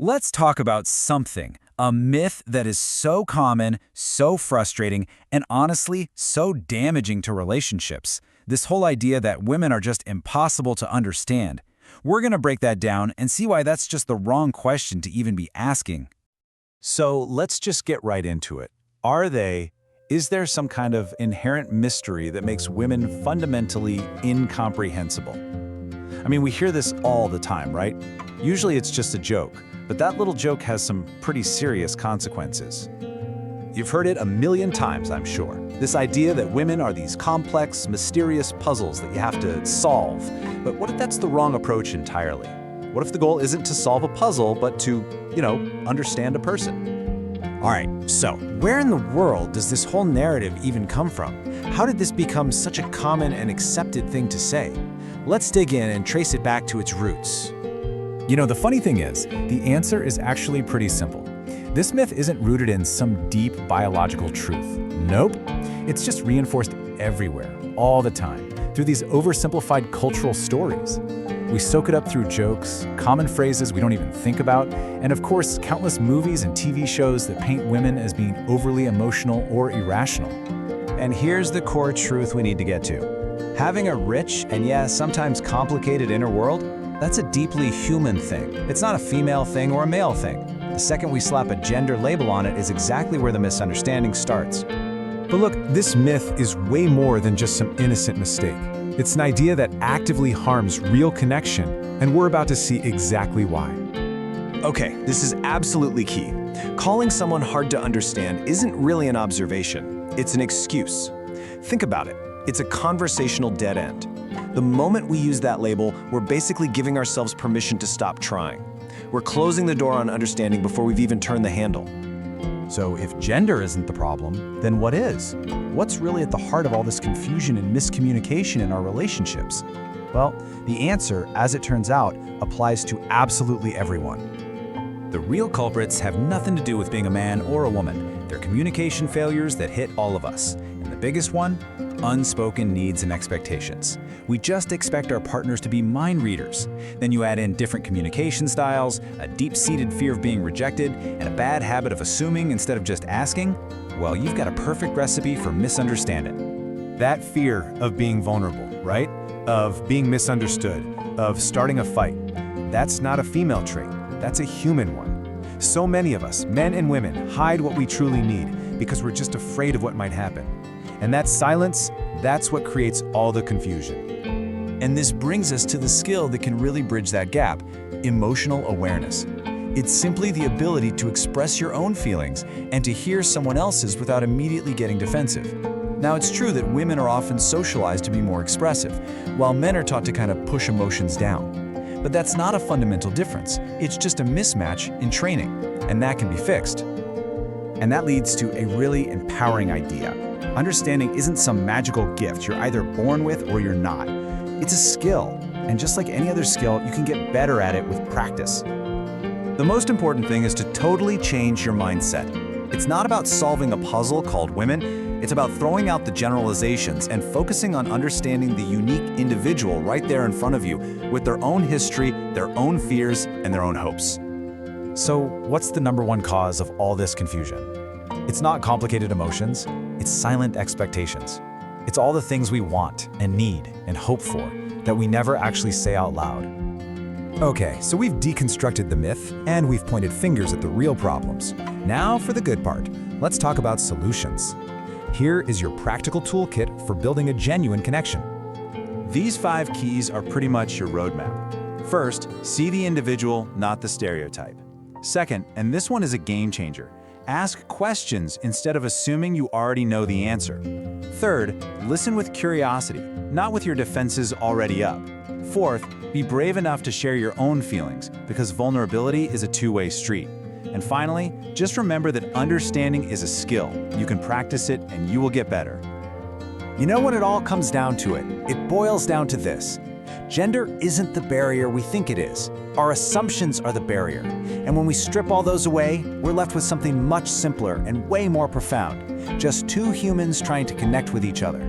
Let's talk about something, a myth that is so common, so frustrating, and honestly, so damaging to relationships. This whole idea that women are just impossible to understand. We're going to break that down and see why that's just the wrong question to even be asking. So let's just get right into it. Are they? Is there some kind of inherent mystery that makes women fundamentally incomprehensible? I mean, we hear this all the time, right? Usually it's just a joke, but that little joke has some pretty serious consequences. You've heard it a million times, I'm sure. This idea that women are these complex, mysterious puzzles that you have to solve. But what if that's the wrong approach entirely? What if the goal isn't to solve a puzzle, but to, understand a person? All right, so where in the world does this whole narrative even come from? How did this become such a common and accepted thing to say? Let's dig in and trace it back to its roots. The funny thing is, the answer is actually pretty simple. This myth isn't rooted in some deep biological truth. Nope. It's just reinforced everywhere, all the time, through these oversimplified cultural stories. We soak it up through jokes, common phrases we don't even think about, and of course, countless movies and TV shows that paint women as being overly emotional or irrational. And here's the core truth we need to get to. Having a rich and sometimes complicated inner world, that's a deeply human thing. It's not a female thing or a male thing. The second we slap a gender label on it is exactly where the misunderstanding starts. But look, this myth is way more than just some innocent mistake. It's an idea that actively harms real connection, and we're about to see exactly why. Okay, this is absolutely key. Calling someone hard to understand isn't really an observation, it's an excuse. Think about it. It's a conversational dead end. The moment we use that label, we're basically giving ourselves permission to stop trying. We're closing the door on understanding before we've even turned the handle. So if gender isn't the problem, then what is? What's really at the heart of all this confusion and miscommunication in our relationships? Well, the answer, as it turns out, applies to absolutely everyone. The real culprits have nothing to do with being a man or a woman. They're communication failures that hit all of us. And the biggest one? Unspoken needs and expectations. We just expect our partners to be mind readers. Then you add in different communication styles, a deep-seated fear of being rejected, and a bad habit of assuming instead of just asking. Well, you've got a perfect recipe for misunderstanding. That fear of being vulnerable, right? Of being misunderstood, of starting a fight. That's not a female trait. That's a human one. So many of us, men and women, hide what we truly need because we're just afraid of what might happen. And that silence, that's what creates all the confusion. And this brings us to the skill that can really bridge that gap: emotional awareness. It's simply the ability to express your own feelings and to hear someone else's without immediately getting defensive. Now, it's true that women are often socialized to be more expressive, while men are taught to kind of push emotions down. But that's not a fundamental difference. It's just a mismatch in training, and that can be fixed. And that leads to a really empowering idea. Understanding isn't some magical gift you're either born with or you're not. It's a skill, and just like any other skill, you can get better at it with practice. The most important thing is to totally change your mindset. It's not about solving a puzzle called women. It's about throwing out the generalizations and focusing on understanding the unique individual right there in front of you with their own history, their own fears, and their own hopes. So what's the number one cause of all this confusion? It's not complicated emotions, it's silent expectations. It's all the things we want and need and hope for that we never actually say out loud. Okay, so we've deconstructed the myth and we've pointed fingers at the real problems. Now for the good part. Let's talk about solutions. Here is your practical toolkit for building a genuine connection. These 5 keys are pretty much your roadmap. First, see the individual, not the stereotype. Second, and this one is a game changer, ask questions instead of assuming you already know the answer. Third, listen with curiosity, not with your defenses already up. Fourth, be brave enough to share your own feelings, because vulnerability is a two-way street. And finally, just remember that understanding is a skill. You can practice it and you will get better. You know what it all comes down to it boils down to this. Gender isn't the barrier we think it is. Our assumptions are the barrier. And when we strip all those away, we're left with something much simpler and way more profound. Just two humans trying to connect with each other.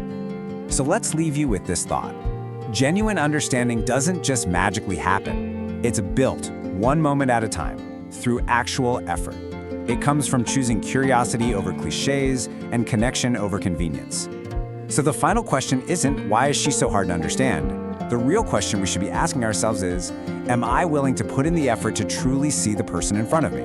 So let's leave you with this thought. Genuine understanding doesn't just magically happen. It's built, one moment at a time. through actual effort. It comes from choosing curiosity over cliches and connection over convenience. So the final question isn't, why is she so hard to understand? The real question we should be asking ourselves is, am I willing to put in the effort to truly see the person in front of me?